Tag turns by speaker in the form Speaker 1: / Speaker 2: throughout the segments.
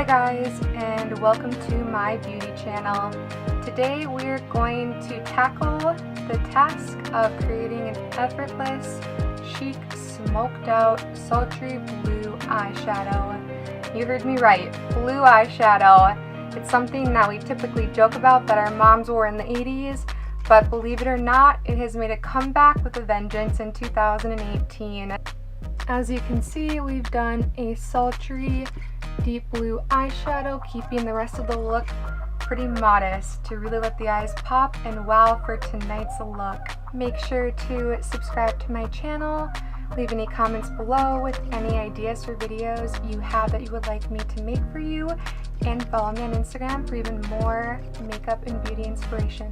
Speaker 1: guys, and welcome to my beauty channel. Today we're going to tackle the task of creating an effortless, chic, smoked out, sultry blue eyeshadow. You heard me right, blue eyeshadow. It's something that we typically joke about that our moms wore in the 80s, but believe it or not, it has made a comeback with a vengeance in 2018. As you can see, we've done a sultry, deep blue eyeshadow, keeping the rest of the look pretty modest to really let the eyes pop and wow for tonight's look. Make sure to subscribe to my channel, leave any comments below with any ideas for videos you have that you would like me to make for you, and follow me on Instagram for even more makeup and beauty inspiration.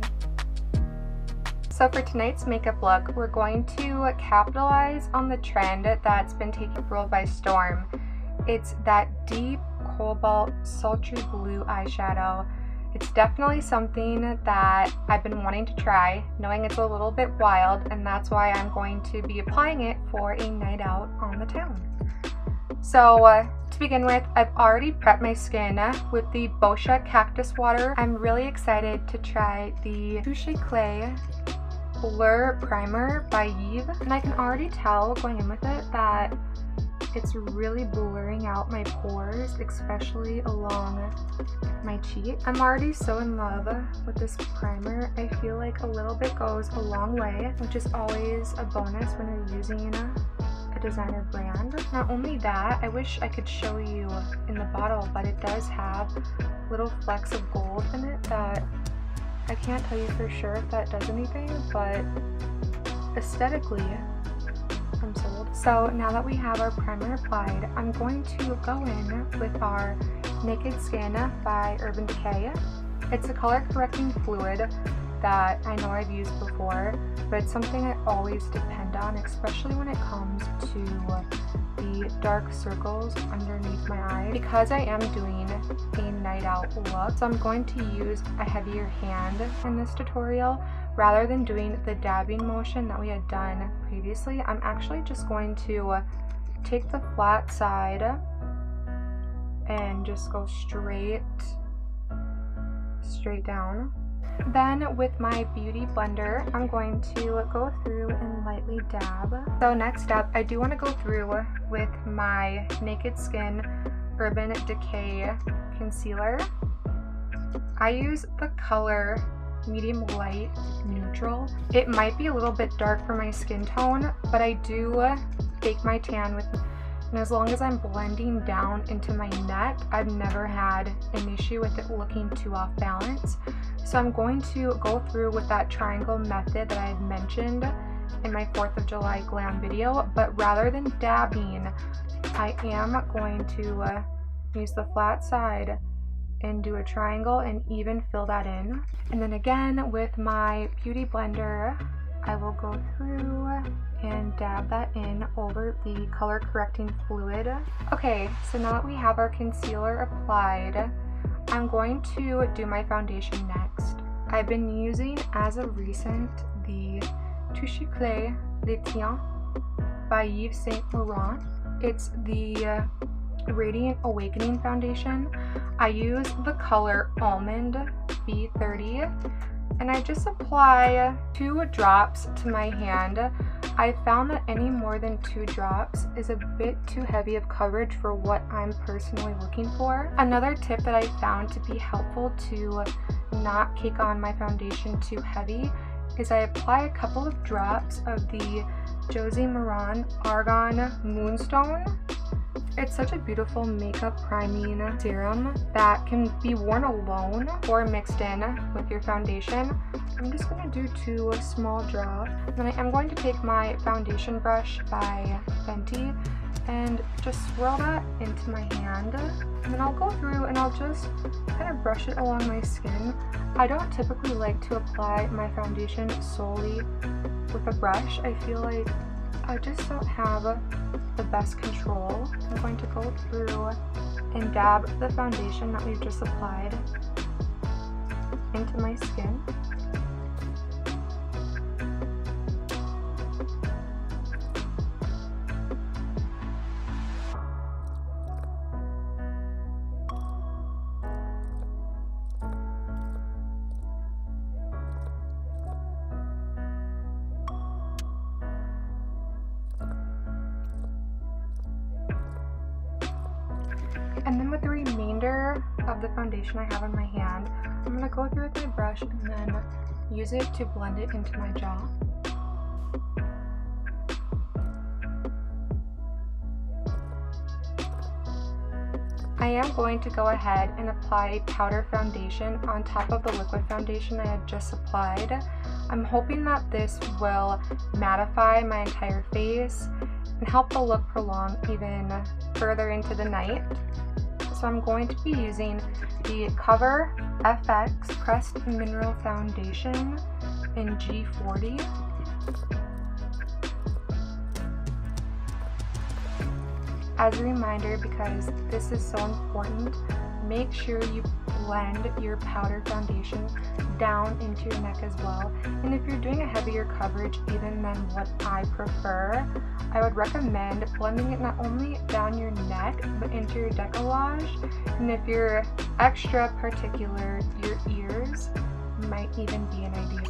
Speaker 1: So for tonight's makeup look, we're going to capitalize on the trend that's been taking the world by storm. It's that deep cobalt sultry blue eyeshadow. It's definitely something that I've been wanting to try, knowing it's a little bit wild, and that's why I'm going to be applying it for a night out on the town. So to begin with, I've already prepped my skin with the BOSCIA Cactus water. I'm really excited to try the Touche Clay Blur Primer by YVES, and I can already tell going in with it that it's really blurring out my pores, especially along my cheek. I'm already so in love with this primer. I feel like a little bit goes a long way, which is always a bonus when you're using a designer brand. Not only that, I wish I could show you in the bottle, but it does have little flecks of gold in it that I can't tell you for sure if that does anything, but aesthetically, I'm sold. So now that we have our primer applied, I'm going to go in with our Naked Skin by Urban Decay. It's a color correcting fluid that I know I've used before, but it's something I always depend on, especially when it comes to the dark circles underneath my eyes. Because I am doing a night out look, so I'm going to use a heavier hand in this tutorial. Rather than doing the dabbing motion that we had done previously, I'm actually just going to take the flat side and just go straight down. Then with my beauty blender, I'm going to go through and lightly dab. So next up, I do want to go through with my Naked Skin Urban Decay concealer. I use the color medium light neutral. It might be a little bit dark for my skin tone, but I do bake my tan with, and as long as I'm blending down into my neck, I've never had an issue with it looking too off balance. So I'm going to go through with that triangle method that I had mentioned in my 4th of July glam video, but rather than dabbing, I am going to use the flat side and do a triangle and even fill that in. And then again with my beauty blender, I will go through and dab that in over the color correcting fluid. Okay, so now that we have our concealer applied, I'm going to do my foundation next. I've been using as of recent the Touche Clay Le Teint by Yves Saint Laurent. It's the Radiant Awakening foundation. I use the color Almond B30, and I just apply 2 drops to my hand. I found that any more than 2 drops is a bit too heavy of coverage for what I'm personally looking for. Another tip that I found to be helpful to not cake on my foundation too heavy is I apply a couple of drops of the Josie Maran Argan Moonstone. It's such a beautiful makeup priming serum that can be worn alone or mixed in with your foundation. I'm just going to do 2 small drops. Then I am going to take my foundation brush by FENTY and just swirl that into my hand. And then I'll go through and I'll just kind of brush it along my skin. I don't typically like to apply my foundation solely with a brush. I feel like I just don't have the best control. I'm going to go through and dab the foundation that we've just applied into my skin. And then with the remainder of the foundation I have in my hand, I'm going to go through with my brush and then use it to blend it into my jaw. I am going to go ahead and apply a powder foundation on top of the liquid foundation I had just applied. I'm hoping that this will mattify my entire face and help the look prolong even further into the night. So I'm going to be using the Cover FX Pressed Mineral Foundation in G40. As a reminder, because this is so important, make sure you blend your powder foundation down into your neck as well. And if you're doing a heavier coverage even than what I prefer, I would recommend blending it not only down your neck but into your décolletage. And if you're extra particular, your ears might even be an idea.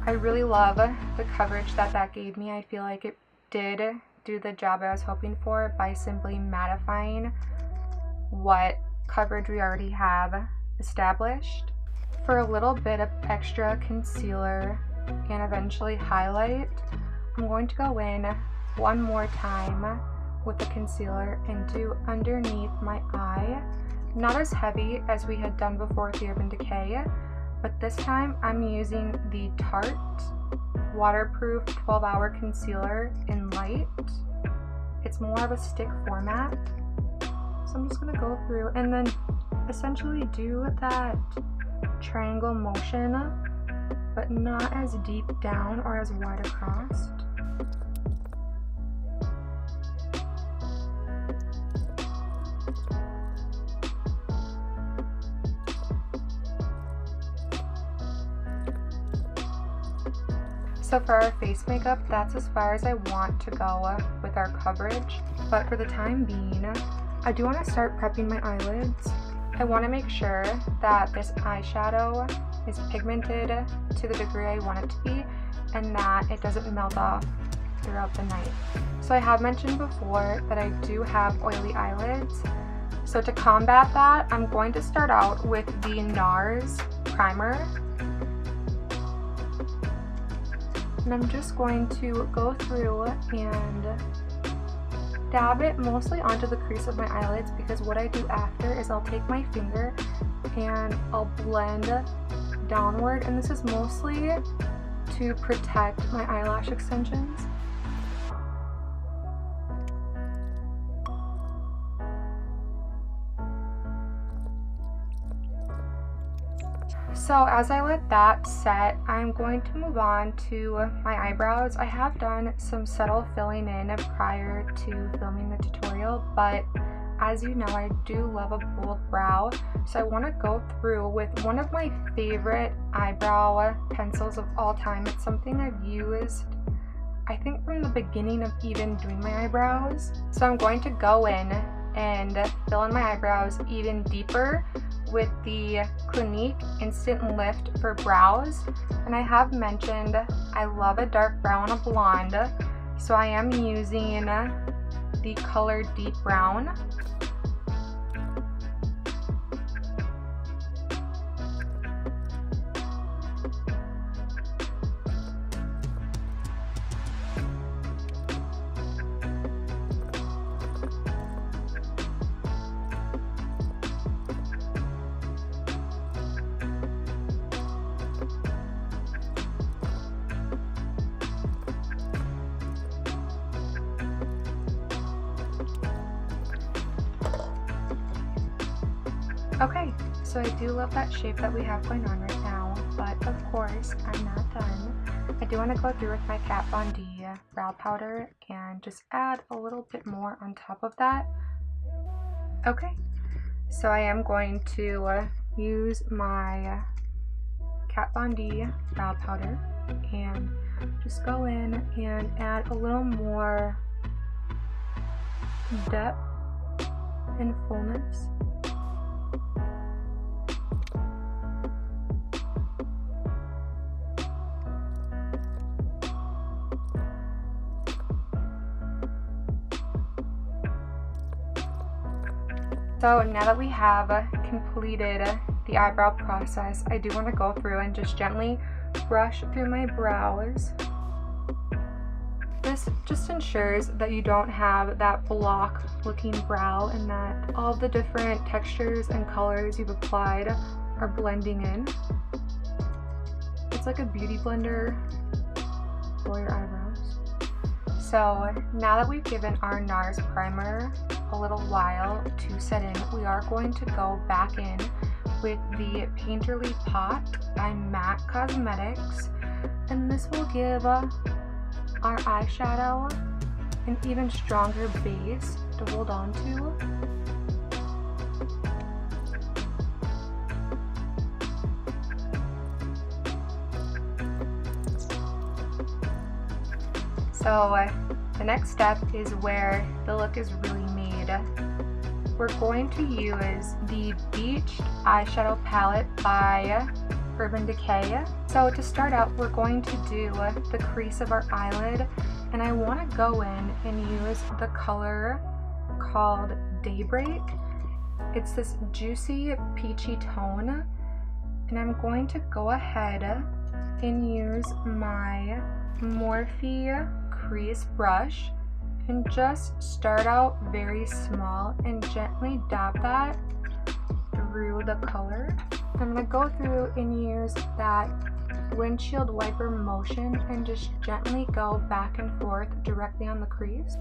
Speaker 1: I really love the coverage that gave me. I feel like it did do the job I was hoping for by simply mattifying what coverage we already have established. For a little bit of extra concealer and eventually highlight, I'm going to go in one more time with the concealer and do underneath my eye. Not as heavy as we had done before with the Urban Decay, but this time I'm using the Tarte Waterproof 12-Hour Concealer in Light. It's more of a stick format. So I'm just going to go through and then essentially do that triangle motion, but not as deep down or as wide across. So for our face makeup, that's as far as I want to go with our coverage. But for the time being, I do want to start prepping my eyelids. I want to make sure that this eyeshadow is pigmented to the degree I want it to be and that it doesn't melt off throughout the night. So I have mentioned before that I do have oily eyelids. So to combat that, I'm going to start out with the NARS primer. And I'm just going to go through and dab it mostly onto the crease of my eyelids, because what I do after is I'll take my finger and I'll blend downward, and this is mostly to protect my eyelash extensions. So as I let that set, I'm going to move on to my eyebrows. I have done some subtle filling in prior to filming the tutorial, but as you know, I do love a bold brow. So I want to go through with one of my favorite eyebrow pencils of all time. It's something I've used, I think, from the beginning of even doing my eyebrows. So I'm going to go in and fill in my eyebrows even deeper with the Clinique Instant Lift for brows. And I have mentioned I love a dark brown, a blonde, so I am using the color Deep Brown. Okay, so I do love that shape that we have going on right now, but of course I'm not done. I do want to go through with my Kat Von D brow powder and just add a little bit more on top of that. Okay, so I am going to use my Kat Von D brow powder and just go in and add a little more depth and fullness. So now that we have completed the eyebrow process, I do want to go through and just gently brush through my brows. This just ensures that you don't have that block looking brow and that all the different textures and colors you've applied are blending in. It's like a beauty blender for your eyebrows. So now that we've given our NARS primer a little while to set in, we are going to go back in with the Painterly Pot by MAC Cosmetics, and this will give our eyeshadow an even stronger base to hold on to. So the next step is where the look is really made. We're going to use the Beached Eyeshadow Palette by Urban Decay. So to start out, we're going to do the crease of our eyelid, and I want to go in and use the color called Daybreak. It's this juicy peachy tone, and I'm going to go ahead and use my Morphe crease brush and just start out very small and gently dab that through the color. I'm going to go through and use that windshield wiper motion and just gently go back and forth directly on the crease.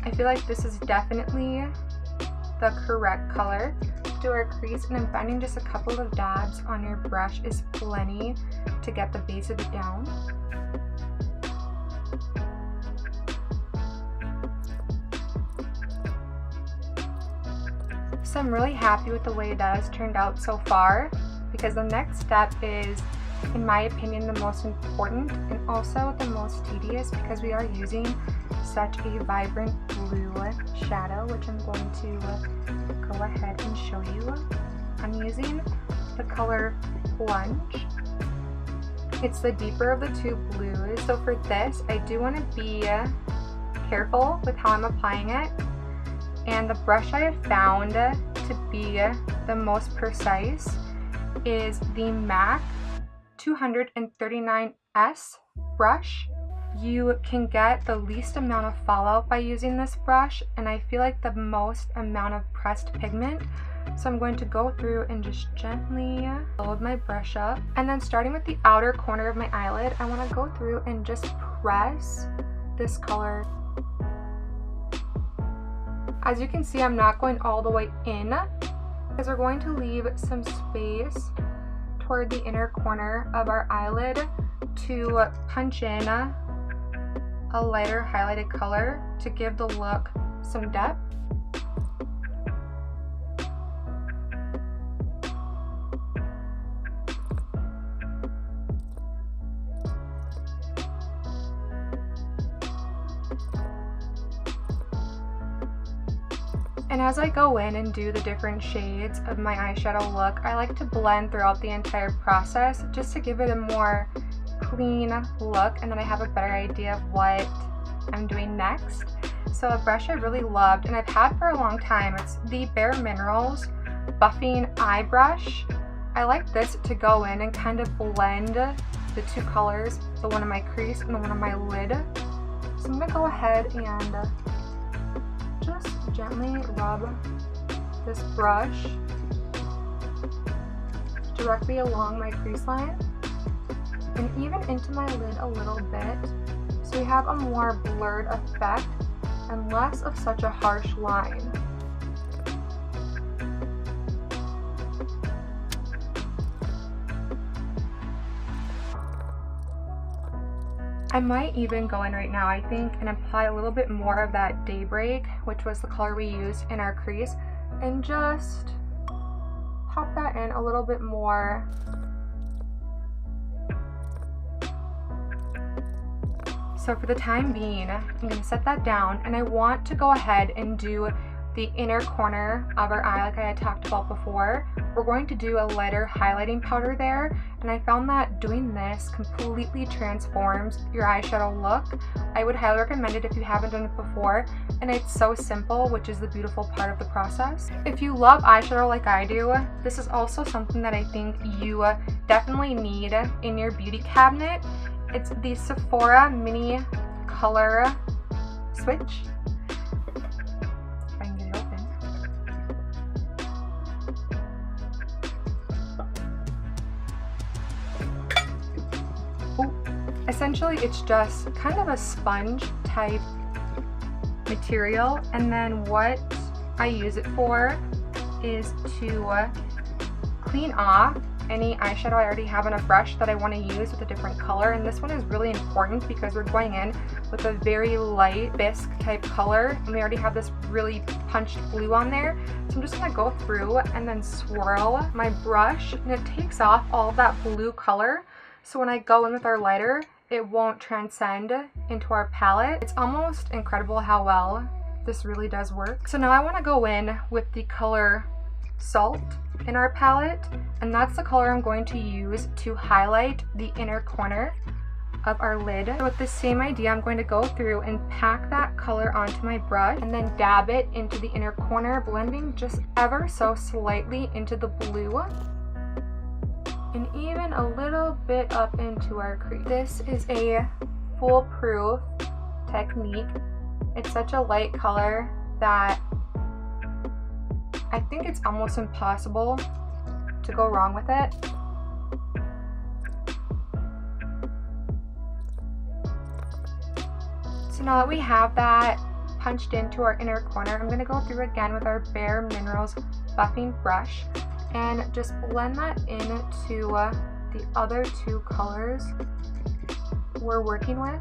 Speaker 1: I feel like this is definitely the correct color to our crease, and I'm finding just a couple of dabs on your brush is plenty to get the base of it down. So I'm really happy with the way that has turned out so far, because the next step is, in my opinion, the most important and also the most tedious, because we are using such a vibrant blue shadow, which I'm going to go ahead and show you. I'm using the color Plunge. It's the deeper of the two blues. So for this, I do want to be careful with how I'm applying it. And the brush I have found to be the most precise is the MAC 239S brush. You can get the least amount of fallout by using this brush, and I feel like the most amount of pressed pigment. So I'm going to go through and just gently load my brush up, and then starting with the outer corner of my eyelid, I want to go through and just press this color. As you can see, I'm not going all the way in, because we're going to leave some space toward the inner corner of our eyelid to punch in a lighter highlighted color to give the look some depth. And as I go in and do the different shades of my eyeshadow look, I like to blend throughout the entire process just to give it a more clean look, and then I have a better idea of what I'm doing next. So a brush I really loved and I've had for a long time, it's the Bare Minerals Buffing Eye Brush. I like this to go in and kind of blend the two colors, the one on my crease and the one on my lid. So I'm going to go ahead and just gently rub this brush directly along my crease line and even into my lid a little bit, so we have a more blurred effect and less of such a harsh line. I might even go in right now, I think, and apply a little bit more of that Daybreak, which was the color we used in our crease, and just pop that in a little bit more. So for the time being, I'm going to set that down, and I want to go ahead and do the inner corner of our eye like I had talked about before. We're going to do a lighter highlighting powder there, and I found that doing this completely transforms your eyeshadow look. I would highly recommend it if you haven't done it before, and it's so simple, which is the beautiful part of the process. If you love eyeshadow like I do, this is also something that I think you definitely need in your beauty cabinet. It's the Sephora Mini Color Switch. Essentially, it's just kind of a sponge type material, and then what I use it for is to clean off any eyeshadow I already have on a brush that I want to use with a different color. And this one is really important because we're going in with a very light bisque type color, and we already have this really punched blue on there. So I'm just going to go through and then swirl my brush, and it takes off all of that blue color. So when I go in with our lighter, it won't transcend into our palette. It's almost incredible how well this really does work. So now I want to go in with the color Salt in our palette, and that's the color I'm going to use to highlight the inner corner of our lid. So with the same idea, I'm going to go through and pack that color onto my brush and then dab it into the inner corner, blending just ever so slightly into the blue, and even a little bit up into our crease. This is a foolproof technique. It's such a light color that I think it's almost impossible to go wrong with it. So now that we have that punched into our inner corner, I'm going to go through again with our Bare Minerals buffing brush and just blend that into the other two colors we're working with.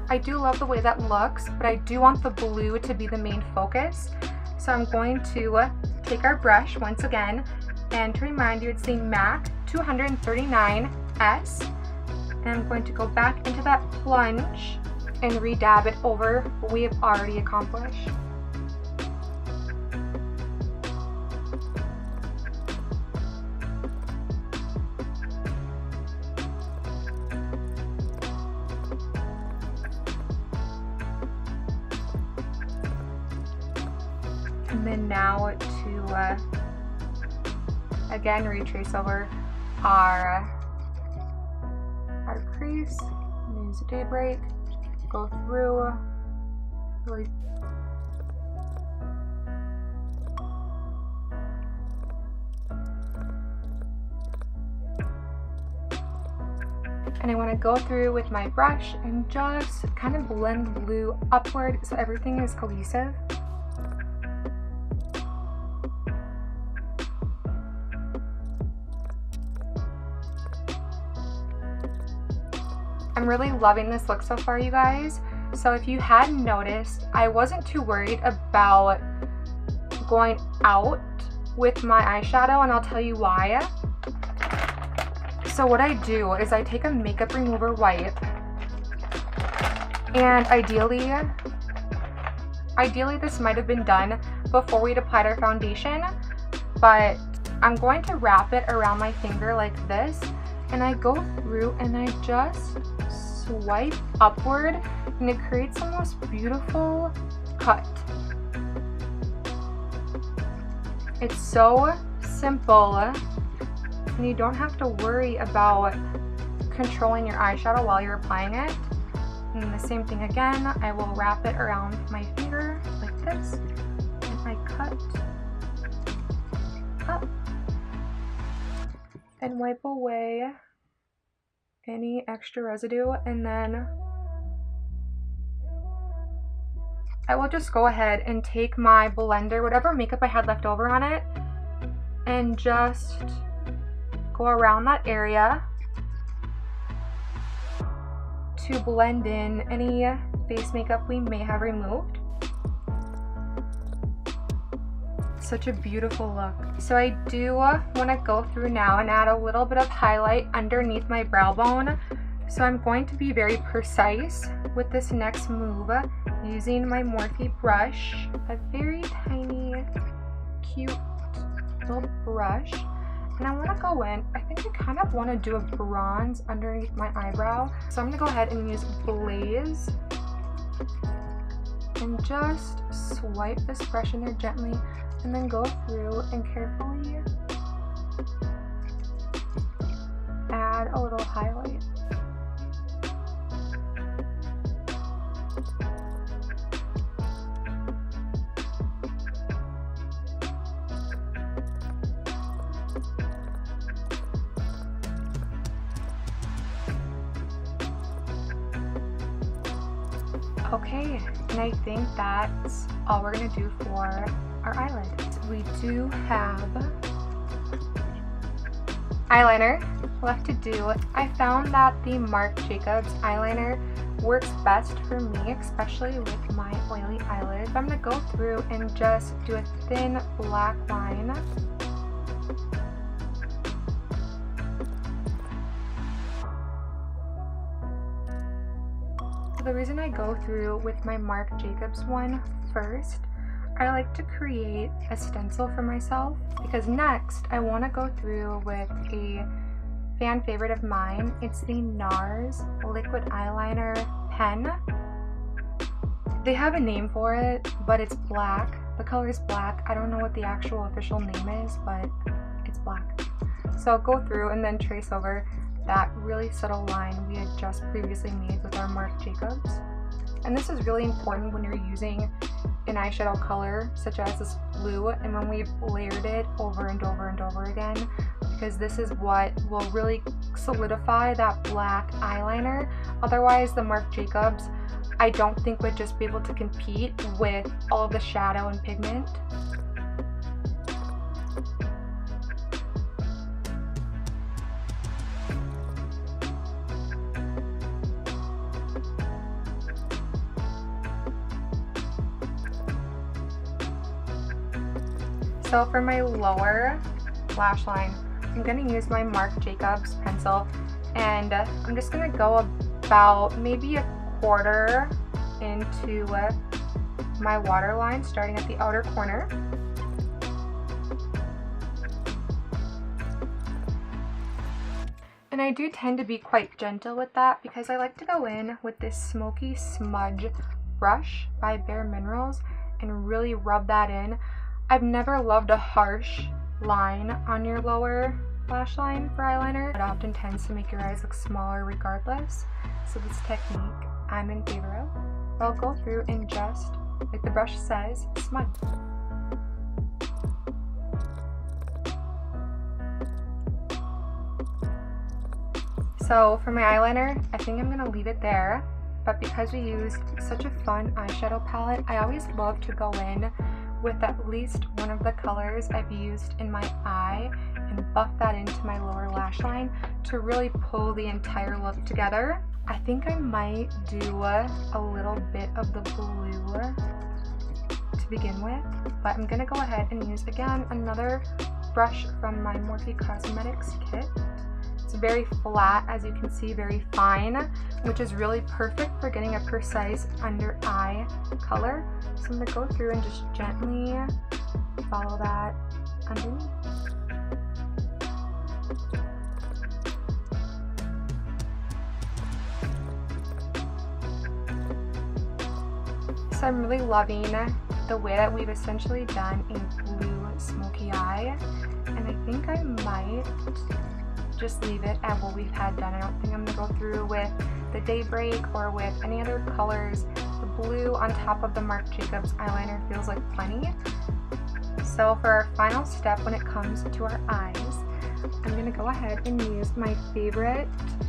Speaker 1: I do love the way that looks, but I do want the blue to be the main focus. So I'm going to take our brush once again, and to remind you, it's the MAC 239S, and I'm going to go back into that plunge and re-dab it over what we have already accomplished. And then now to again retrace over our crease, use a daybreak, go through, really and I want to go through with my brush and just kind of blend blue upward so everything is cohesive. I'm really loving this look so far, you guys. So if you hadn't noticed, I wasn't too worried about going out with my eyeshadow, and I'll tell you why. So what I do is I take a makeup remover wipe, and ideally this might have been done before we'd applied our foundation, but I'm going to wrap it around my finger like this, and I go through and I just swipe upward, and it creates the most beautiful cut. It's so simple, and you don't have to worry about controlling your eyeshadow while you're applying it. And the same thing again, I will wrap it around my finger like this, and I cut up and wipe away any extra residue, and then I will just go ahead and take my blender, whatever makeup I had left over on it, and just go around that area to blend in any face makeup we may have removed. Such a beautiful look. So I do want to go through now and add a little bit of highlight underneath my brow bone So I'm going to be very precise with this next move using my Morphe brush, a very tiny, cute little brush. And I want to go in, I think I kind of want to do a bronze underneath my eyebrow. So I'm going to go ahead and use Blaze and just swipe this brush in there gently and then go through and carefully add a little highlight. Okay, and I think that's all we're going to do for our eyelids. We do have eyeliner left to do. I found that the Marc Jacobs eyeliner works best for me, especially with my oily eyelids. I'm going to go through and just do a thin black line. The reason I go through with my Marc Jacobs one first, I like to create a stencil for myself, because next I want to go through with a fan favorite of mine. It's the NARS liquid eyeliner pen. They have a name for it, but it's black. The color is black. I don't know what the actual official name is, but it's black. So I'll go through and then trace over that really subtle line we had just previously made with our Marc Jacobs. And this is really important when you're using an eyeshadow color such as this blue, and when we've layered it over and over and over again, because this is what will really solidify that black eyeliner. Otherwise, the Marc Jacobs, I don't think would just be able to compete with all of the shadow and pigment. So for my lower lash line, I'm going to use my Marc Jacobs pencil, and I'm just going to go about maybe a quarter into my waterline, starting at the outer corner. And I do tend to be quite gentle with that, because I like to go in with this smoky smudge brush by Bare Minerals and really rub that in. I've never loved a harsh line on your lower lash line for eyeliner. It often tends to make your eyes look smaller regardless. So this technique I'm in favor of. I'll go through and just, like the brush says, smudge. So for my eyeliner, I think I'm going to leave it there. But because we used such a fun eyeshadow palette, I always love to go in with at least one of the colors I've used in my eye and buff that into my lower lash line to really pull the entire look together. I think I might do a little bit of the blue to begin with, but I'm gonna go ahead and use again another brush from my Morphe Cosmetics kit. It's very flat, as you can see, very fine, which is really perfect for getting a precise under eye color. So I'm going to go through and just gently follow that underneath. So I'm really loving the way that we've essentially done a blue smoky eye, and I think I might just leave it at what we've had done. I don't think I'm going to go through with the Daybreak or with any other colors. The blue on top of the Marc Jacobs eyeliner feels like plenty. So for our final step when it comes to our eyes, I'm going to go ahead and use my favorite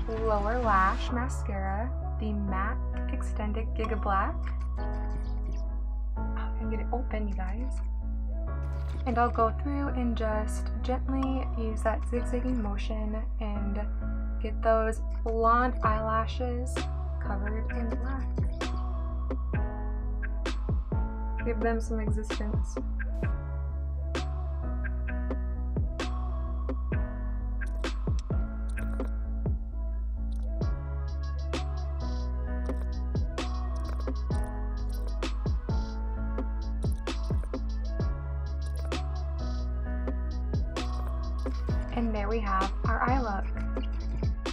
Speaker 1: lower lash mascara, the MAC Extended Gigablack. I can get it open, you guys. And I'll go through and just gently use that zigzagging motion and get those blonde eyelashes covered in black. Give them some existence. And there we have our eye look.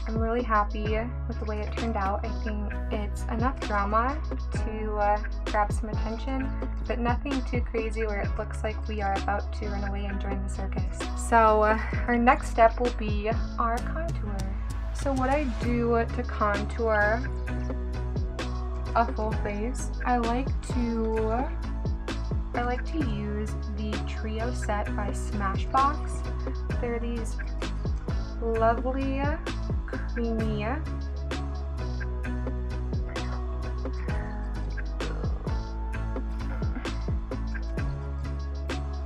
Speaker 1: I'm really happy with the way it turned out. I think it's enough drama to grab some attention, but nothing too crazy where it looks like we are about to run away and join the circus. So our next step will be our contour. So what I do to contour a full face, I like to use the Trio set by Smashbox. They're these lovely, creamy,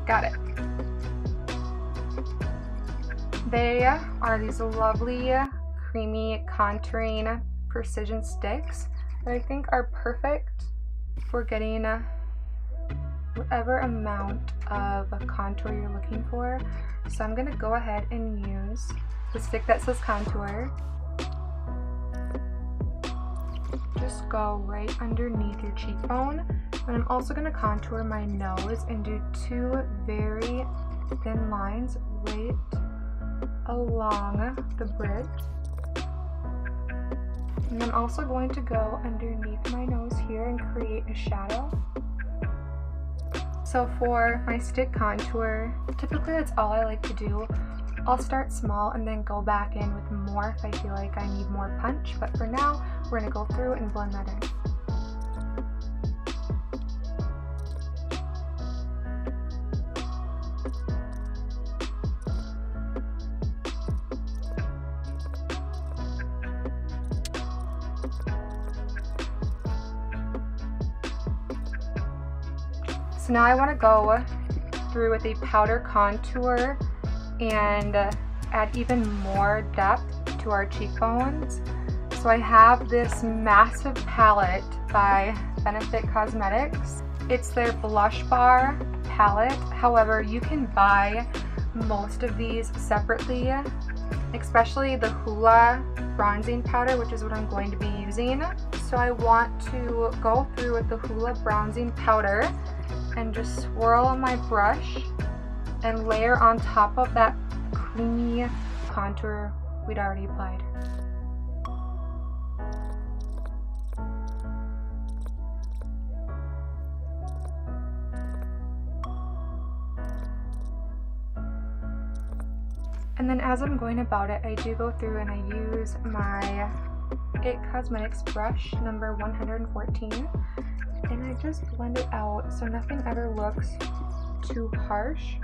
Speaker 1: got it. They are these lovely, creamy contouring precision sticks that I think are perfect for getting whatever amount of contour you're looking for. So I'm gonna go ahead and use the stick that says contour. Just go right underneath your cheekbone. And I'm also gonna contour my nose and do two very thin lines right along the bridge. And I'm also going to go underneath my nose here and create a shadow. So for my stick contour, typically that's all I like to do. I'll start small and then go back in with more if I feel like I need more punch, but for now, we're gonna go through and blend that in. So now I want to go through with a powder contour and add even more depth to our cheekbones. So I have this massive palette by Benefit Cosmetics. It's their blush bar palette. However, you can buy most of these separately, especially the Hoola bronzing powder, which is what I'm going to be using. So I want to go through with the Hoola bronzing powder and just swirl on my brush and layer on top of that creamy contour we'd already applied. And then as I'm going about it, I do go through and I use my IT Cosmetics brush number 114. And I just blend it out so nothing ever looks too harsh.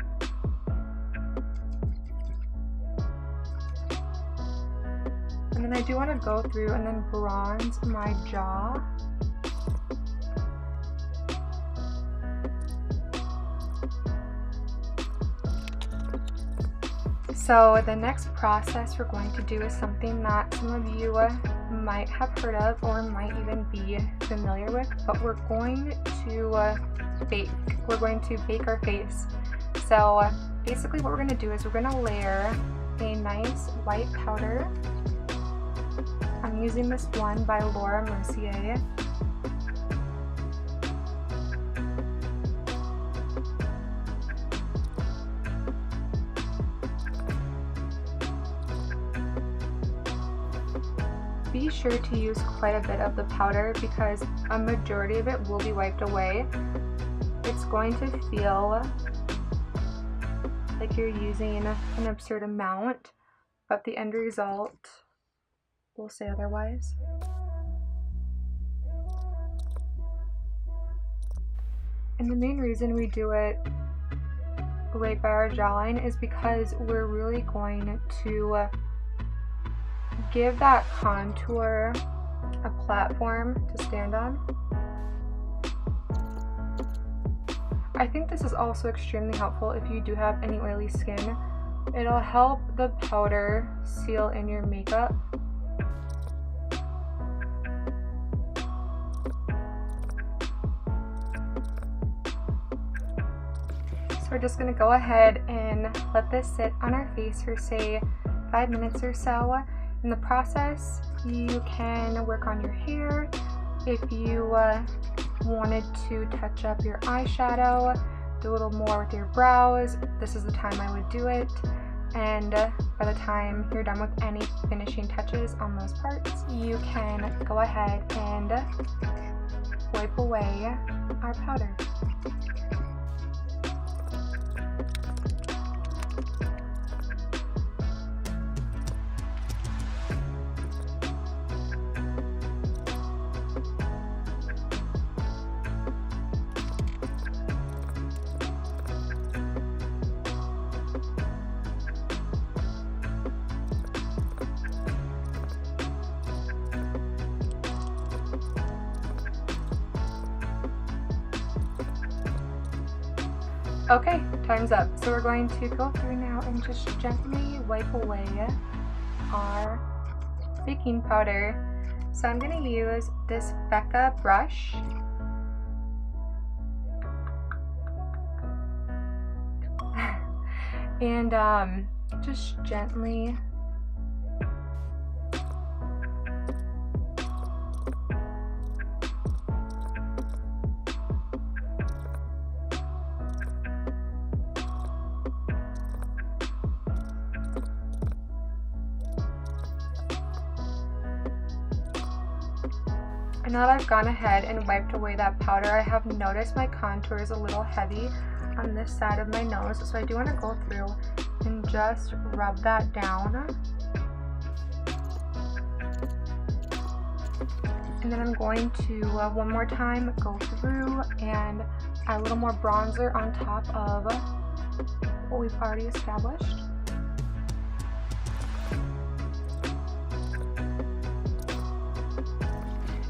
Speaker 1: And then I do want to go through and then bronze my jaw. So the next process we're going to do is something that some of you might have heard of or might even be familiar with, but we're going to bake. We're going to bake our face. So basically what we're going to do is we're going to layer a nice white powder. I'm using this one by MERCIER. Be sure to use quite a bit of the powder because a majority of it will be wiped away. It's going to feel like you're using an absurd amount, but the end result will say otherwise. And the main reason we do it right by our jawline is because we're really going to give that contour a platform to stand on. I think this is also extremely helpful if you do have any oily skin. It'll help the powder seal in your makeup. So we're just going to go ahead and let this sit on our face for say 5 minutes or so. In the process, you can work on your hair. If you wanted to touch up your eyeshadow, do a little more with your brows, this is the time I would do it. And by the time you're done with any finishing touches on those parts, you can go ahead and wipe away our powder. Okay, time's up. So we're going to go through now and just gently wipe away our baking powder. So I'm going to use this Becca brush. And just gently And now that I've gone ahead and wiped away that powder, I have noticed my contour is a little heavy on this side of my nose, so I do want to go through and just rub that down. And then I'm going to, one more time, go through and add a little more bronzer on top of what we've already established.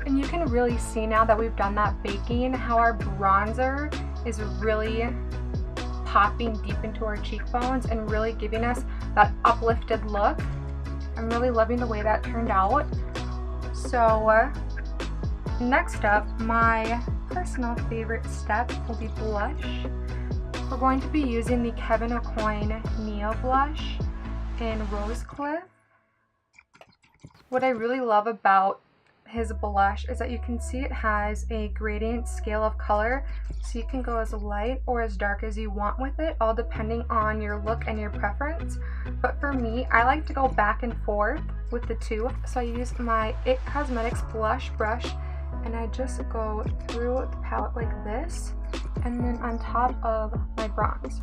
Speaker 1: And you can really see now that we've done that baking how our bronzer is really popping deep into our cheekbones and really giving us that uplifted look. I'm really loving the way that turned out. So next up, my personal favorite step will be blush. We're going to be using the KEVYN AUCOIN Neo Blush in Rose Cliff. What I really love about his blush is that you can see it has a gradient scale of color, so you can go as light or as dark as you want with it, all depending on your look and your preference. But for me, I like to go back and forth with the two, so I use my IT Cosmetics blush brush and I just go through the palette like this and then on top of my bronze.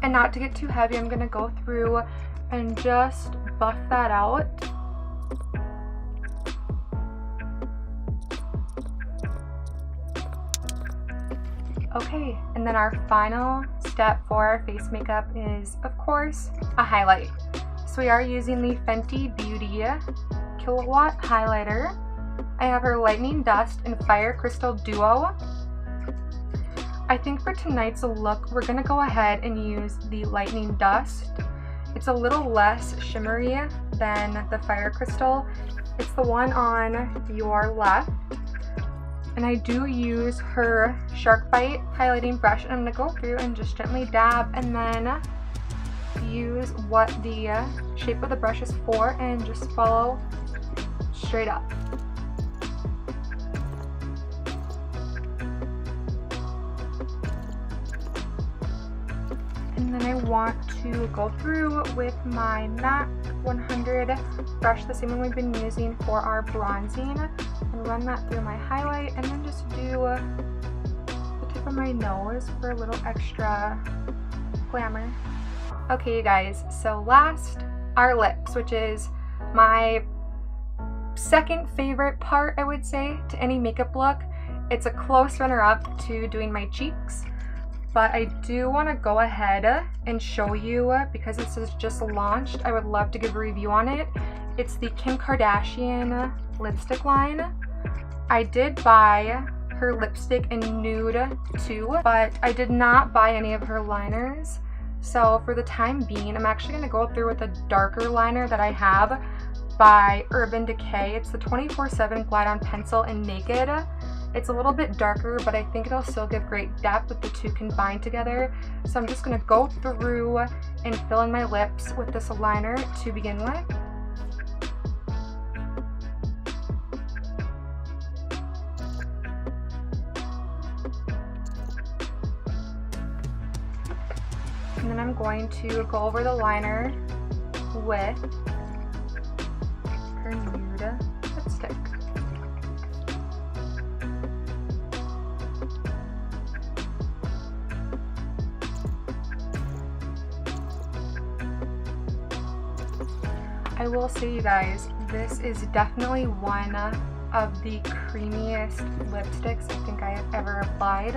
Speaker 1: And not to get too heavy, I'm going to go through and just buff that out. Okay, and then our final step for our face makeup is, of course, a highlight. So we are using the Fenty Beauty Killawatt highlighter. I have her Lightning Dust and Fire Crystal Duo. I think for tonight's look, we're going to go ahead and use the Lightning Dust. It's a little less shimmery than the Fire Crystal. It's the one on your left. And I do use her Shark Bite highlighting brush. And I'm going to go through and just gently dab and then use what the shape of the brush is for and just follow straight up. And then I want to go through with my MAC 100 brush, the same one we've been using for our bronzing, and run that through my highlight and then just do the tip of my nose for a little extra glamour. Okay, you guys, so last, our lips, which is my second favorite part, I would say, to any makeup look. It's a close runner-up to doing my cheeks. But I do want to go ahead and show you, because this is just launched, I would love to give a review on it. It's the Kim Kardashian lipstick line. I did buy her lipstick in nude too, but I did not buy any of her liners. So for the time being, I'm actually going to go through with a darker liner that I have by Urban Decay. It's the 24/7 Glide On Pencil in Naked. It's a little bit darker, but I think it'll still give great depth with the two combined together. So I'm just going to go through and fill in my lips with this liner to begin with. going to go over the liner with her nude lipstick. I will say, you guys, this is definitely one of the creamiest lipsticks I think I have ever applied.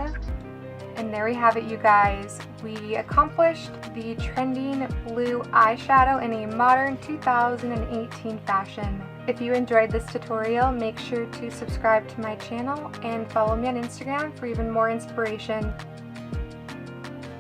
Speaker 1: And there we have it, you guys. We accomplished the trending blue eyeshadow in a modern 2018 fashion. If you enjoyed this tutorial, make sure to subscribe to my channel and follow me on Instagram for even more inspiration.